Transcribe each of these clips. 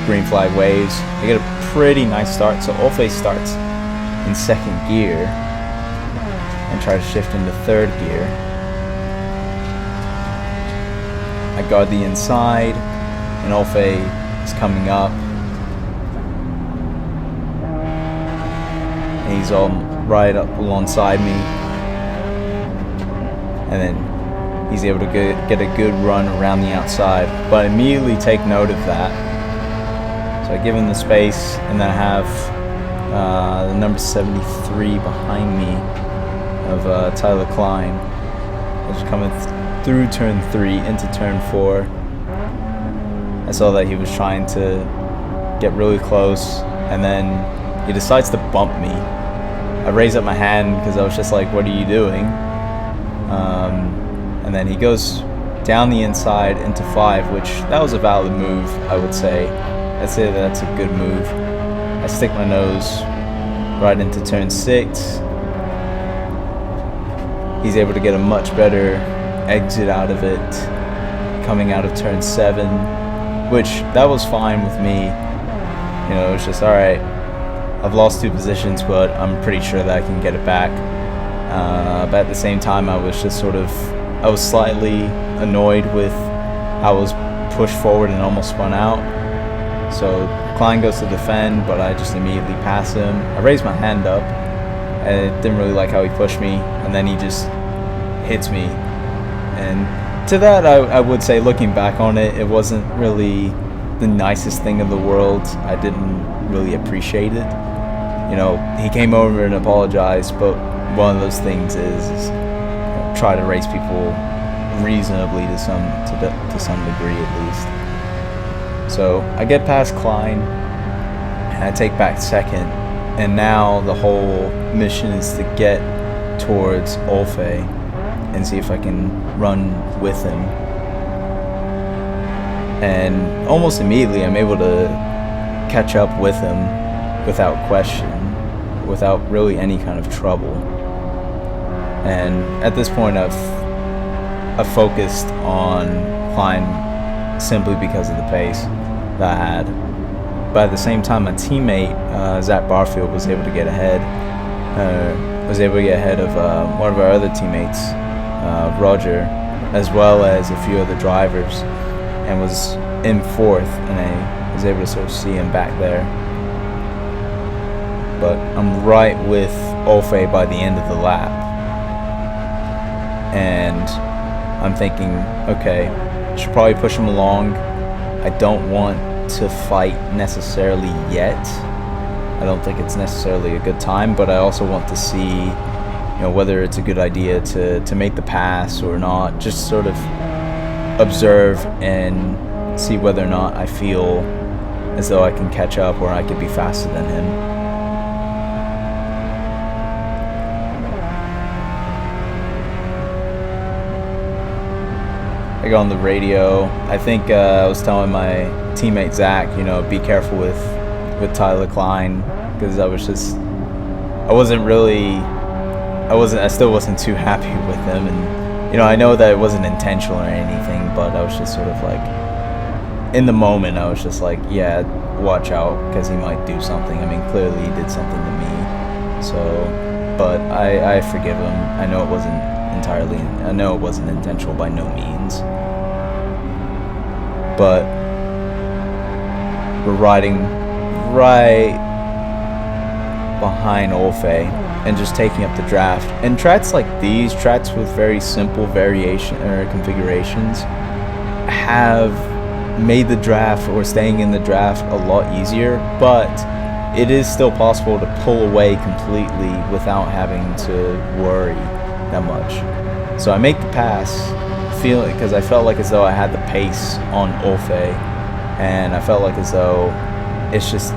green flag waves. I get a pretty nice start. So Olfe starts in second gear and try to shift into third gear. I guard the inside, and Olfe is coming up. And he's all right up alongside me. And then he's able to get a good run around the outside. But I immediately take note of that. So I give him the space, and then I have the number 73 behind me of Tyler Klein. Just coming through turn 3 into turn 4. I saw that he was trying to get really close, and then he decides to bump me. I raise up my hand because I was just like, what are you doing? And then he goes down the inside into 5, which that was a valid move, I would say. I'd say that's a good move. I stick my nose right into turn 6. He's able to get a much better exit out of it coming out of turn 7, which that was fine with me. You know, it was just, alright, I've lost 2 positions, but I'm pretty sure that I can get it back. But at the same time, I was slightly annoyed with how I was pushed forward and almost spun out. So Klein goes to defend, but I just immediately pass him. I raise my hand up, and I didn't really like how he pushed me, and then he just hits me. And to that, I would say, looking back on it, it wasn't really the nicest thing in the world. I didn't really appreciate it. You know, he came over and apologized, but one of those things is try to race people reasonably to some degree at least. So I get past Klein, and I take back second, and now the whole mission is to get towards Olfe and see if I can run with him. And almost immediately I'm able to catch up with him without question, without really any kind of trouble. And at this point I've focused on Klein simply because of the pace that I had. But at the same time, my teammate Zach Barfield was able to get ahead. Of one of our other teammates, Roger, as well as a few other drivers, and was in 4th, and I was able to sort of see him back there. But I'm right with Olfe by the end of the lap, and I'm thinking, okay, should probably push him along. I don't want to fight necessarily yet. I don't think it's necessarily a good time, but I also want to see, you know, whether it's a good idea to make the pass or not. Just sort of observe and see whether or not I feel as though I can catch up or I could be faster than him. I got on the radio. I think I was telling my teammate Zach, you know, be careful with Tyler Klein, because I still wasn't too happy with him. And you know, I know that it wasn't intentional or anything, but I was just sort of like, in the moment I was just like, yeah, watch out, because he might do something. I mean, clearly he did something to me, so, but I forgive him. I know it wasn't intentional by no means, but we're riding right behind Olfe and just taking up the draft. And tracks like these, tracks with very simple variation or configurations, have made the draft or staying in the draft a lot easier, but it is still possible to pull away completely without having to worry that much. So I make the pass, because I felt like as though I had the pace on Olfe, and I felt like as though it's just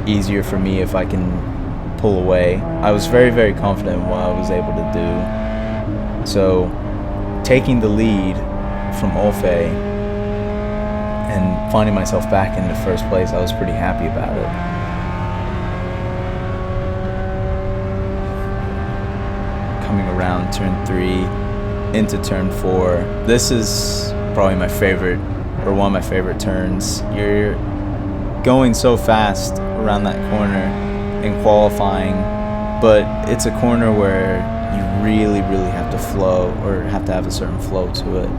easier for me if I can pull away. I was very, very confident in what I was able to do. So taking the lead from Olfe and finding myself back in the first place, I was pretty happy about it. Coming around turn 3 into turn 4. This is probably my favorite, or one of my favorite turns. You're going so fast around that corner in qualifying, but it's a corner where you really, really have to flow, or have to have a certain flow to it.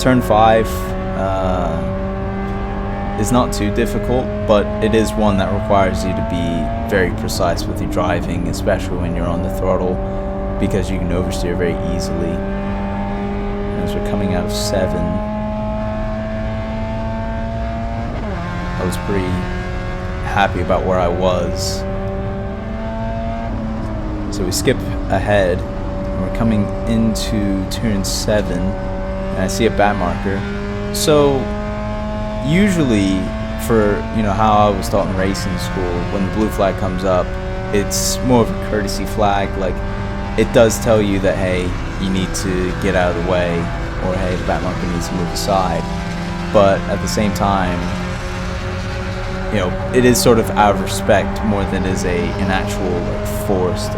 Turn 5 is not too difficult, but it is one that requires you to be very precise with your driving, especially when you're on the throttle, because you can oversteer very easily. As we're coming out of 7, I was pretty happy about where I was. So we skip ahead, and we're coming into turn 7, and I see a bat marker. So usually, for how I was taught in racing school, when the blue flag comes up, it's more of a courtesy flag. Like, it does tell you that, hey, you need to get out of the way, or hey, the bat marker needs to move aside. But at the same time, it is sort of out of respect more than it is an actual forced,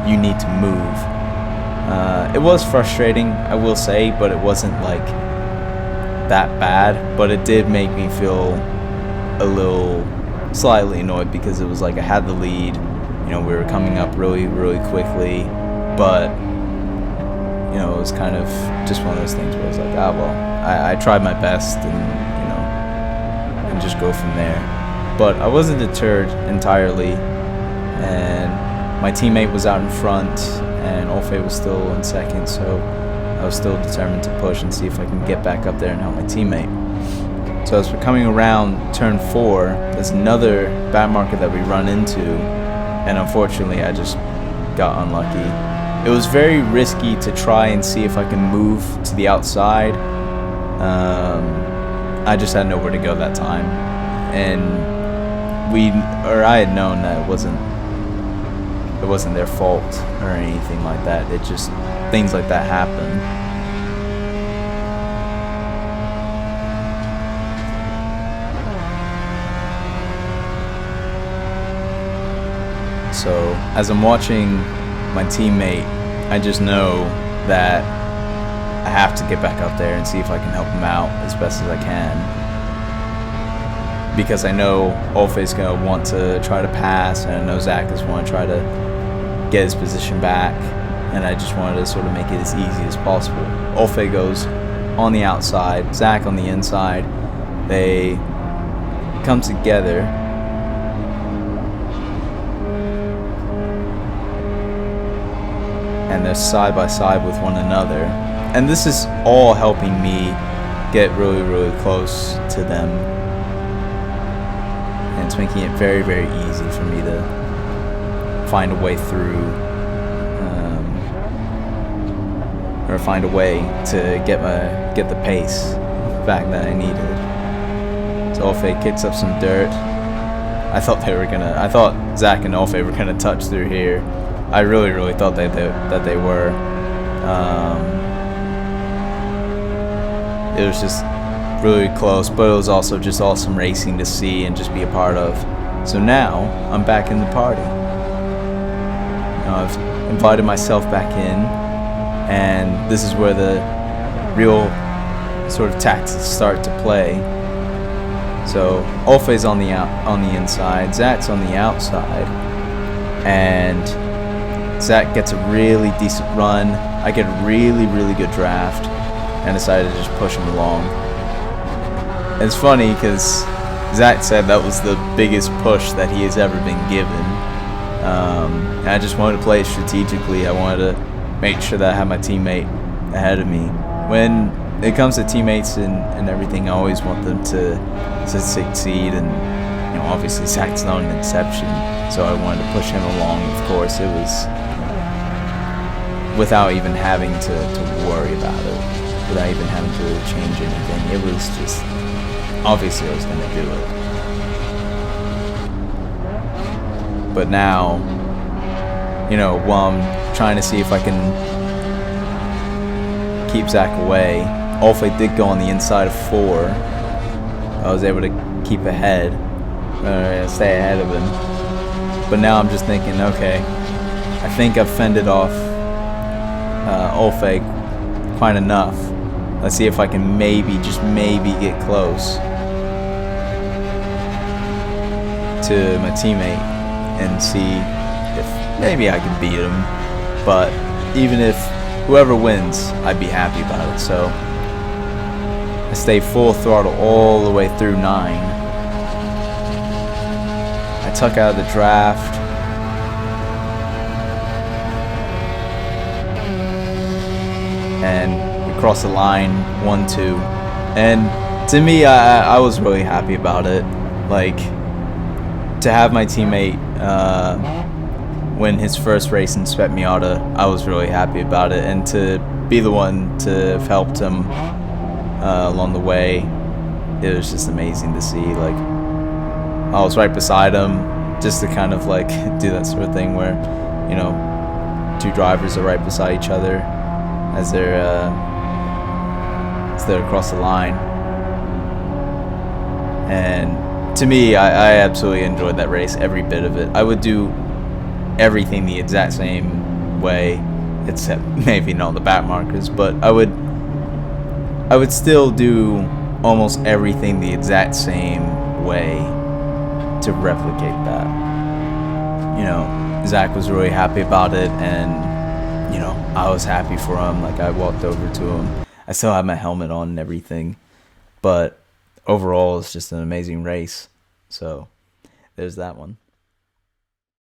you need to move. It was frustrating, I will say, but it wasn't that bad. But it did make me feel a little slightly annoyed, because it was I had the lead. We were coming up really, really quickly, but it was kind of just one of those things where I was I tried my best, and just go from there. But I wasn't deterred entirely, and my teammate was out in front, and Olfe was still in second, so I was still determined to push and see if I can get back up there and help my teammate. So as we're coming around turn 4, there's another bat marker that we run into, and unfortunately I just got unlucky. It was very risky to try and see if I can move to the outside. I just had nowhere to go that time, and I had known that it wasn't their fault or anything like that. It just, things like that happen. So as I'm watching my teammate, I just know that I have to get back up there and see if I can help him out as best as I can, because I know Olfe's going to want to try to pass, and I know Zach is want to try to get his position back, and I just wanted to sort of make it as easy as possible. Olfe goes on the outside, Zach on the inside. They come together, and they're side by side with one another, and this is all helping me get really, really close to them. And it's making it very, very easy for me to find a way through, or find a way to get the pace back that I needed. So Olfe kicks up some dirt. I thought Zach and Olfe were gonna touch through here. I really, really thought that they were. It was just really close, but it was also just awesome racing to see and just be a part of. So now I'm back in the party. I've invited myself back in, and this is where the real sort of tactics start to play. So Olfe's on the inside, Zach's on the outside, and Zach gets a really decent run. I get a really, really good draft, and decided to just push him along. And it's funny because Zach said that was the biggest push that he has ever been given. And I just wanted to play it strategically. I wanted to make sure that I had my teammate ahead of me. When it comes to teammates and everything, I always want them to succeed, and obviously Zach's not an exception, so I wanted to push him along. Of course, it was without even having to worry about it, without even having to change anything. It was just, obviously I was going to do it. But now, while I'm trying to see if I can keep Zach away, Olfe did go on the inside of 4. I was able to keep ahead, stay ahead of him. But now I'm just thinking, okay, I think I've fended off Olfe quite enough. Let's see if I can maybe, just maybe, get close. to my teammate and see if maybe I can beat him. But even if whoever wins, I'd be happy about it. So I stay full throttle all the way through 9. I tuck out of the draft. And we cross the line 1-2. And to me, I was really happy about it. Like, to have my teammate win his first race in Spec Miata, I was really happy about it. And to be the one to have helped him along the way, it was just amazing to see. Like, I was right beside him, just to kind of like do that sort of thing where, you know, two drivers are right beside each other as they're across the line. And to me, I absolutely enjoyed that race, every bit of it. I would do everything the exact same way, except maybe not the back markers, but I would still do almost everything the exact same way to replicate that. You know, Zach was really happy about it, and, you know, I was happy for him. Like, I walked over to him. I still had my helmet on and everything, but overall, it's just an amazing race. So there's that one.